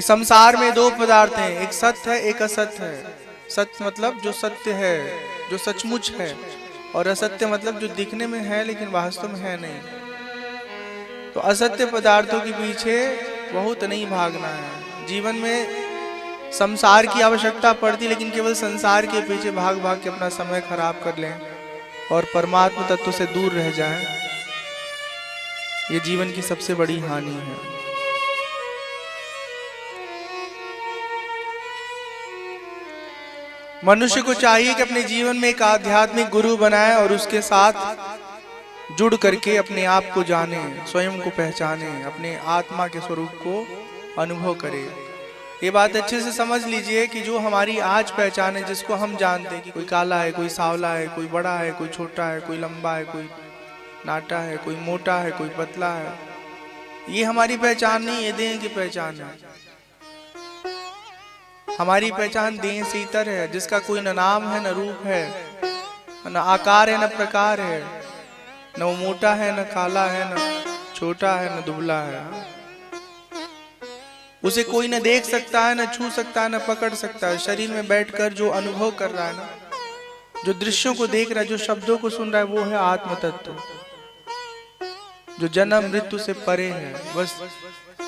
कि संसार में दो पदार्थ हैं, एक सत्य है एक असत्य है। सत्य मतलब जो सत्य है, जो सचमुच है, और असत्य मतलब जो दिखने में है लेकिन वास्तव में है नहीं। तो असत्य पदार्थों के पीछे बहुत नहीं भागना है। जीवन में संसार की आवश्यकता पड़ती, लेकिन केवल संसार के पीछे भाग भाग के अपना समय खराब कर लें और परमात्मा तत्व से दूर रह जाएं, ये जीवन की सबसे बड़ी हानि है। मनुष्य को चाहिए कि अपने जीवन में एक आध्यात्मिक गुरु बनाए और उसके साथ जुड़ करके अपने आप को जाने, स्वयं को पहचाने, अपने आत्मा के स्वरूप को अनुभव करे। ये बात अच्छे से समझ लीजिए कि जो हमारी आज पहचान है, जिसको हम जानते हैं कि कोई काला है, कोई सांवला है, कोई बड़ा है, कोई छोटा है, कोई लंबा है, कोई नाटा है, कोई मोटा है, कोई पतला है, ये हमारी पहचान नहीं है, देह की पहचान है। हमारी पहचान देह से इतर है, जिसका कोई न नाम है न रूप है, न आकार है न प्रकार है, न वो मोटा है न काला है, न छोटा है न दुबला है। उसे कोई न देख सकता है, न छू सकता है, न पकड़ सकता है। शरीर में बैठकर जो अनुभव कर रहा है ना, जो दृश्यों को देख रहा है, जो शब्दों को सुन रहा है, वो है आत्म तत्व, जो जन्म मृत्यु से परे है। बस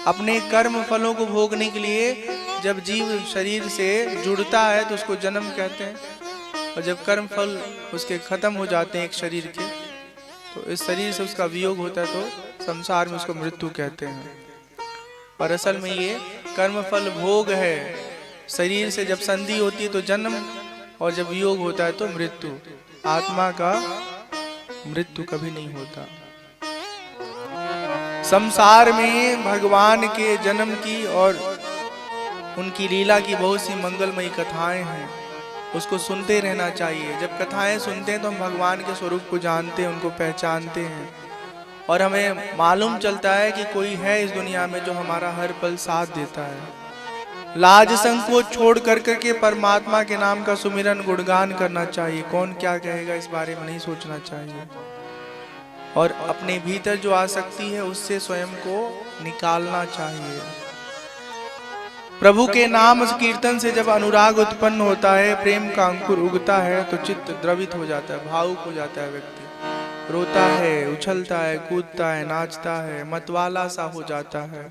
अपने कर्म फलों को भोगने के लिए जब जीव शरीर से जुड़ता है तो उसको जन्म कहते हैं, और जब कर्म फल उसके खत्म हो जाते हैं एक शरीर के, तो इस शरीर से उसका वियोग होता है, तो संसार में उसको मृत्यु कहते हैं। और असल में ये कर्म फल भोग है। शरीर से जब संधि होती है तो जन्म, और जब वियोग होता है तो मृत्यु। आत्मा का मृत्यु कभी नहीं होता। संसार में भगवान के जन्म की और उनकी लीला की बहुत सी मंगलमयी कथाएं हैं, उसको सुनते रहना चाहिए। जब कथाएं सुनते हैं तो हम भगवान के स्वरूप को जानते हैं, उनको पहचानते हैं, और हमें मालूम चलता है कि कोई है इस दुनिया में जो हमारा हर पल साथ देता है। लाज संकोच छोड़ कर करके परमात्मा के नाम का सुमिरन गुणगान करना चाहिए। कौन क्या कहेगा इस बारे में नहीं सोचना चाहिए, और अपने भीतर जो आसक्ति है उससे स्वयं को निकालना चाहिए। प्रभु के नाम कीर्तन से जब अनुराग उत्पन्न होता है, प्रेम का अंकुर उगता है, तो चित्त द्रवित हो जाता है, भावुक हो जाता है। व्यक्ति रोता है, उछलता है, कूदता है, नाचता है, मतवाला सा हो जाता है,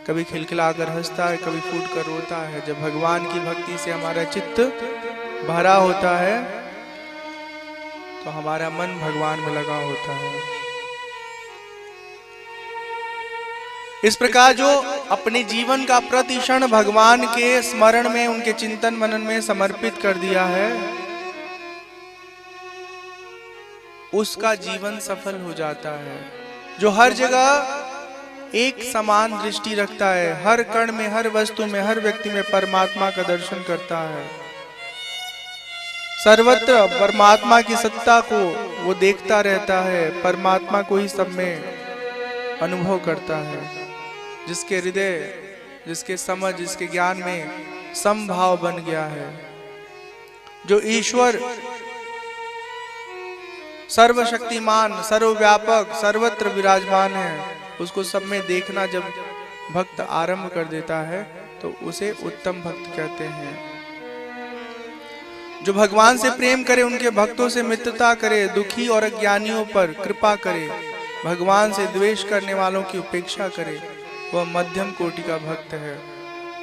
कभी खिलखिलाकर हंसता है, कभी फूट कर रोता है। जब भगवान की भक्ति से हमारा चित्त भरा होता है तो हमारा मन भगवान में लगा होता है। इस प्रकार जो अपने जीवन का प्रति क्षण भगवान के स्मरण में, उनके चिंतन मनन में समर्पित कर दिया है, उसका जीवन सफल हो जाता है। जो हर जगह एक समान दृष्टि रखता है, हर कण में, हर वस्तु में, हर व्यक्ति में परमात्मा का दर्शन करता है, सर्वत्र परमात्मा की सत्ता को वो देखता रहता है, परमात्मा को ही सब में अनुभव करता है। जिसके हृदय, जिसके समझ, जिसके ज्ञान में समभाव बन गया है, जो ईश्वर सर्वशक्तिमान, सर्वव्यापक, सर्वत्र विराजमान है, उसको सब में देखना जब भक्त आरंभ कर देता है तो उसे उत्तम भक्त कहते हैं। जो भगवान से प्रेम करे, उनके भक्तों से मित्रता करे, दुखी और अज्ञानियों पर कृपा करे, भगवान से द्वेष करने वालों की उपेक्षा करे, वह मध्यम कोटि का भक्त है।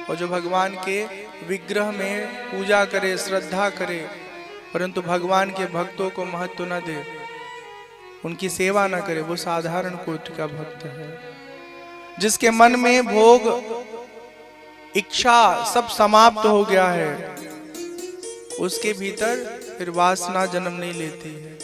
और जो भगवान के विग्रह में पूजा करे, श्रद्धा करे, परंतु भगवान के भक्तों को महत्व न दे, उनकी सेवा न करे, वो साधारण कोटि का भक्त है। जिसके मन में भोग इच्छा सब समाप्त हो गया है, उसके भीतर फिर वासना जन्म नहीं लेती है।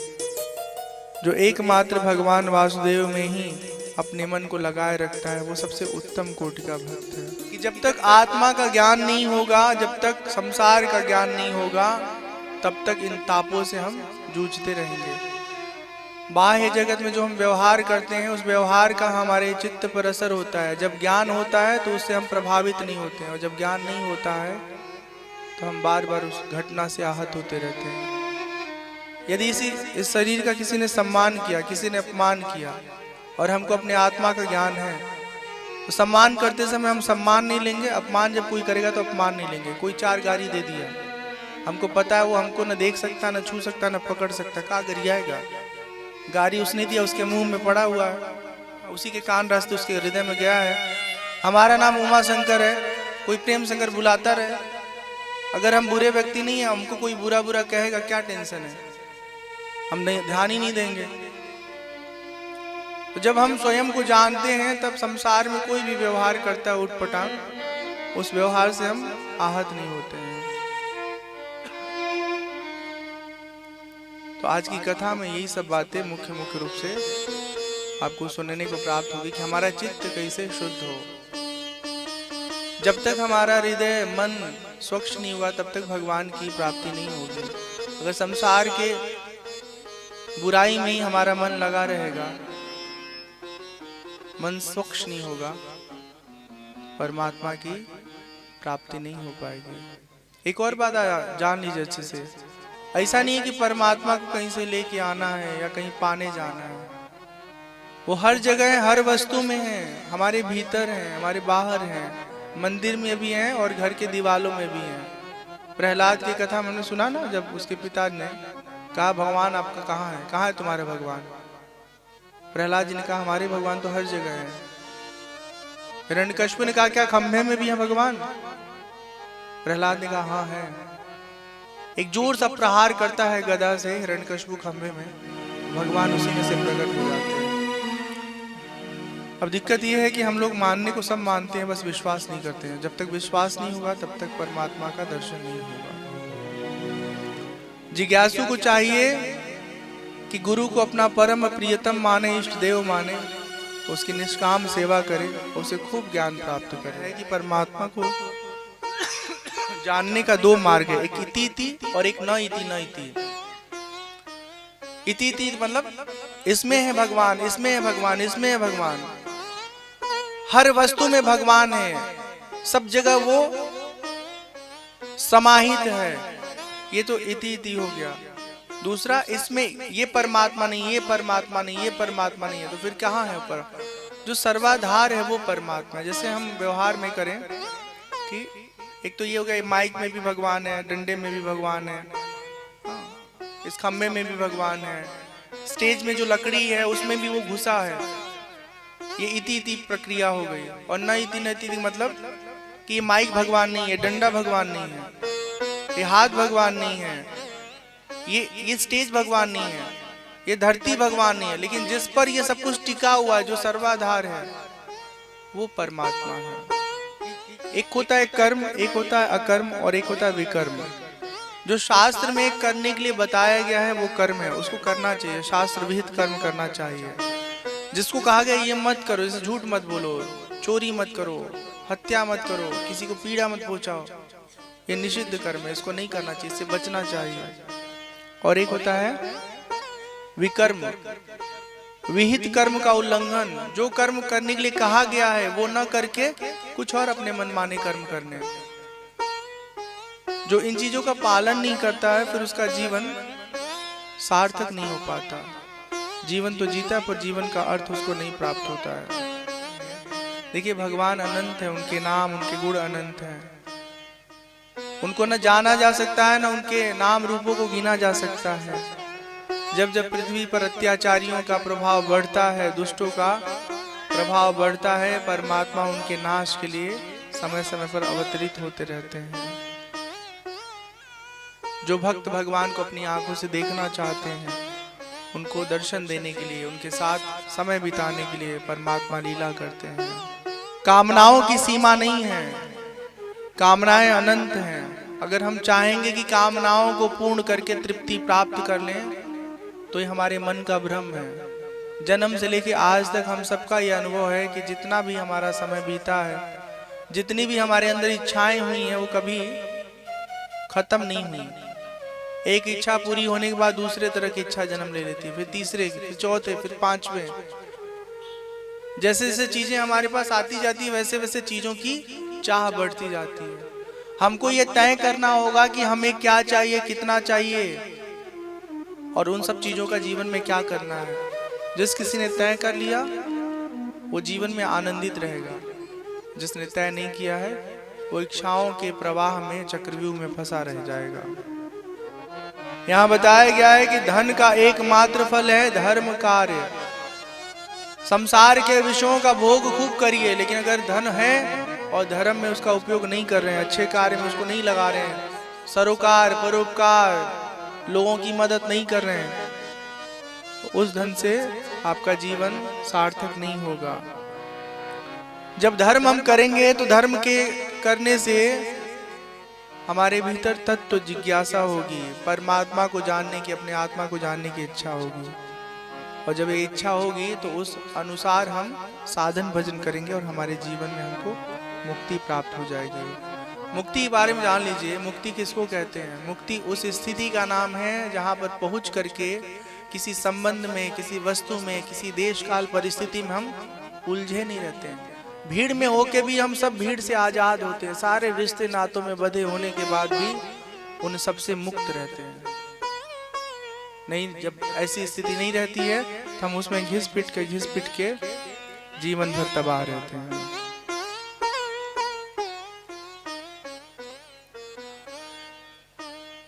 जो एकमात्र भगवान वासुदेव में ही अपने मन को लगाए रखता है, वो सबसे उत्तम कोटि का भक्त है। कि जब तक आत्मा का ज्ञान नहीं होगा, जब तक संसार का ज्ञान नहीं होगा, तब तक इन तापों से हम जूझते रहेंगे। बाह्य जगत में जो हम व्यवहार करते हैं, उस व्यवहार का हमारे चित्त पर असर होता है। जब ज्ञान होता है तो उससे हम प्रभावित नहीं होते हैं, और जब ज्ञान नहीं होता है तो हम बार बार उस घटना से आहत होते रहते हैं। यदि इस शरीर का किसी ने सम्मान किया, किसी ने अपमान किया, और हमको अपने आत्मा का ज्ञान है, तो सम्मान करते समय हम सम्मान नहीं लेंगे, अपमान जब कोई करेगा तो अपमान नहीं लेंगे। कोई 4 गाली दे दिया, हमको पता है वो हमको न देख सकता, न छू सकता, न पकड़ सकता, क्या गरियाएगा? गाली उसने दिया, उसके मुंह में पड़ा हुआ है, उसी के कान रास्ते उसके हृदय में गया है। हमारा नाम उमा शंकर है, कोई प्रेम शंकर बुलाता रहे। अगर हम बुरे व्यक्ति नहीं है, हमको कोई बुरा बुरा कहेगा, क्या टेंशन है, हम नहीं ध्यान ही नहीं देंगे। तो जब हम स्वयं को जानते हैं तब संसार में कोई भी व्यवहार करता है उठपटांग, उस व्यवहार से हम आहत नहीं होते हैं। तो आज की कथा में यही सब बातें मुख्य रूप से आपको सुनने को प्राप्त होगी कि हमारा चित्त कैसे शुद्ध हो। जब तक हमारा हृदय मन स्वच्छ नहीं हुआ तब तक भगवान की प्राप्ति नहीं होगी। अगर संसार के बुराई में ही हमारा मन लगा रहेगा, मन स्वच्छ नहीं होगा, परमात्मा की प्राप्ति नहीं हो पाएगी। एक और बात जान लीजिए अच्छे से, ऐसा नहीं है कि परमात्मा को कहीं से लेके आना है या कहीं पाने जाना है। वो हर जगह है, हर वस्तु में है, हमारे भीतर है, हमारे बाहर है, मंदिर में भी है और घर के दीवालों में भी है। प्रहलाद की कथा मैंने सुना ना, जब उसके पिता ने कहा भगवान आपका कहाँ है, कहाँ है तुम्हारे भगवान? प्रहलाद जी ने कहा हमारे भगवान तो हर जगह है। हिरण्यकश्यप ने कहा क्या खंभे में भी है भगवान? प्रहलाद ने कहा हाँ है। एक जोर सा प्रहार करता है गदा से हिरण्यकश्यप खंभे में, भगवान उसी में से प्रकट हो जाते हैं। अब दिक्कत यह है कि हम लोग मानने को सब मानते हैं, बस विश्वास नहीं करते हैं। जब तक विश्वास नहीं होगा तब तक परमात्मा का दर्शन नहीं होगा। जिज्ञासु को चाहिए कि गुरु को अपना परम प्रियतम माने, इष्ट देव माने, उसकी निष्काम सेवा करे, उसे खूब ज्ञान प्राप्त करे। कि परमात्मा को जानने का 2 मार्ग है, एक इति इति और एक न इति न इति। इति इति मतलब इसमें है भगवान, इसमें है भगवान, इसमें है भगवान, हर वस्तु में भगवान है, सब जगह वो समाहित है, ये तो इति इति हो गया। दूसरा इसमें ये परमात्मा नहीं, ये परमात्मा नहीं, ये परमात्मा नहीं है, तो फिर कहाँ है ऊपर? जो सर्वाधार है वो परमात्मा। जैसे हम व्यवहार में करें कि एक तो ये हो गया, माइक में भी भगवान है, डंडे में भी भगवान है, इस खम्भे में भी भगवान है, स्टेज में जो लकड़ी है उसमें भी वो घुसा है। ये इति इति प्रक्रिया हो गई। और न इति न इति मतलब कि ये माइक भगवान नहीं है, डंडा भगवान नहीं है, ये हाथ भगवान नहीं है, ये स्टेज भगवान नहीं है, ये धरती भगवान नहीं है, लेकिन जिस पर ये सब कुछ टिका हुआ है, जो सर्वाधार है, वो परमात्मा है। एक होता है कर्म, एक होता है अकर्म और एक होता है विकर्म। जो शास्त्र में करने के लिए बताया गया है वो कर्म है, उसको करना चाहिए, शास्त्र विहित कर्म करना चाहिए। जिसको कहा गया ये मत करो, जैसे झूठ मत बोलो, चोरी मत करो, हत्या मत करो, किसी को पीड़ा मत पहुंचाओ, ये निषिद्ध कर्म है, इसको नहीं करना चाहिए, इससे बचना चाहिए। और एक होता है विकर्म, विहित कर्म का उल्लंघन, जो कर्म करने के लिए कहा गया है वो न करके कुछ और अपने मनमाने कर्म करने। जो इन चीजों का पालन नहीं करता है फिर उसका जीवन सार्थक नहीं हो पाता। जीवन तो जीता है पर जीवन का अर्थ उसको नहीं प्राप्त होता है। देखिए भगवान अनंत है, उनके नाम उनके गुण अनंत हैं, उनको न जाना जा सकता है, न उनके नाम रूपों को गिना जा सकता है। जब जब पृथ्वी पर अत्याचारियों का प्रभाव बढ़ता है, दुष्टों का प्रभाव बढ़ता है, परमात्मा उनके नाश के लिए समय समय पर अवतरित होते रहते हैं। जो भक्त भगवान को अपनी आंखों से देखना चाहते हैं, उनको दर्शन देने के लिए, उनके साथ समय बिताने के लिए परमात्मा लीला करते हैं। कामनाओं की सीमा नहीं है, कामनाएं अनंत हैं। अगर हम चाहेंगे कि कामनाओं को पूर्ण करके तृप्ति प्राप्त कर लें तो ये हमारे मन का भ्रम है। जन्म से लेके आज तक हम सबका ये अनुभव है कि जितना भी हमारा समय बीता है, जितनी भी हमारे अंदर इच्छाएं हुई हैं वो कभी खत्म नहीं हुई। एक इच्छा पूरी होने के बाद दूसरे तरह की इच्छा जन्म ले लेती है, फिर तीसरे, फिर चौथे, फिर 5वें। जैसे जैसे चीजें हमारे पास आती जाती है वैसे वैसे चीजों की चाह बढ़ती जाती है। हमको ये तय करना होगा कि हमें क्या चाहिए, कितना चाहिए और उन सब चीजों का जीवन में क्या करना है। जिस किसी ने तय कर लिया वो जीवन में आनंदित रहेगा। जिसने तय नहीं किया है वो इच्छाओं के प्रवाह में, चक्रव्यूह में फंसा रह जाएगा। यहाँ बताया गया है कि धन का एकमात्र फल है धर्म कार्य। संसार के विषयों का भोग खूब करिए, लेकिन अगर धन है और धर्म में उसका उपयोग नहीं कर रहे हैं, अच्छे कार्य में उसको नहीं लगा रहे हैं, सरोकार परोपकार, लोगों की मदद नहीं कर रहे हैं, तो उस धन से आपका जीवन सार्थक नहीं होगा। जब धर्म हम करेंगे तो धर्म के करने से हमारे भीतर तत्व जिज्ञासा होगी, परमात्मा को जानने की, अपने आत्मा को जानने की इच्छा होगी। और जब ये इच्छा होगी तो उस अनुसार हम साधन भजन करेंगे और हमारे जीवन में हमको मुक्ति प्राप्त हो जाएगी। मुक्ति के बारे में जान लीजिए। मुक्ति किसको कहते हैं? मुक्ति उस स्थिति का नाम है जहां पर पहुंच करके किसी संबंध में, किसी वस्तु में, किसी देश काल परिस्थिति में हम उलझे नहीं रहते हैं। भीड़ में होके भी हम सब भीड़ से आजाद होते हैं, सारे रिश्ते नातों में बंधे होने के बाद भी उन सबसे मुक्त रहते हैं। नहीं, जब ऐसी स्थिति नहीं रहती है तो हम उसमें घिस पिट के जीवन भर तबाह रहते हैं।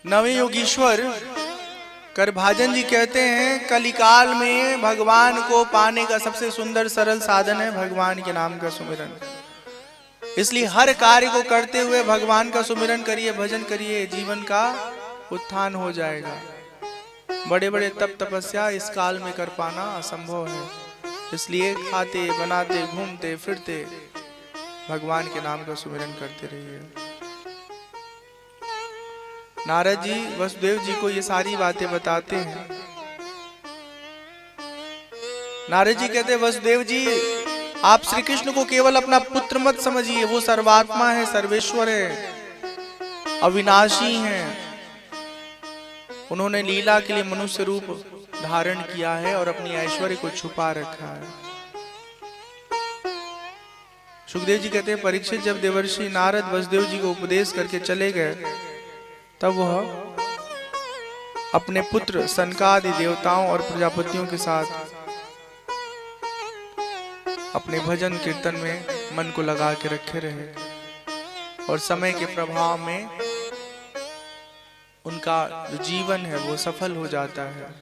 नवे योगीश्वर करभाजन जी कहते हैं, कलिकाल में भगवान को पाने का सबसे सुंदर सरल साधन है भगवान के नाम का सुमिरन। इसलिए हर कार्य को करते हुए भगवान का सुमिरन करिए, भजन करिए, जीवन का उत्थान हो जाएगा। बड़े बड़े तप तपस्या इस काल में कर पाना असंभव है। इसलिए खाते बनाते घूमते फिरते भगवान के नाम का सुमिरन करते रहिए। नारद जी वसुदेव जी को ये सारी बातें बताते हैं। नारद जी कहते हैं, वसुदेव जी आप श्री कृष्ण को केवल अपना पुत्र मत समझिए, वो सर्वात्मा है, सर्वेश्वर है, अविनाशी हैं। उन्होंने लीला के लिए मनुष्य रूप धारण किया है और अपनी ऐश्वर्य को छुपा रखा है। सुखदेव जी कहते हैं, परीक्षित जब देवर्षि नारद वसुदेव जी को उपदेश करके चले गए, तब वह अपने पुत्र सनकादि देवताओं और प्रजापतियों के साथ अपने भजन कीर्तन में मन को लगा के रखे रहे और समय के प्रभाव में उनका जो जीवन है वो सफल हो जाता है।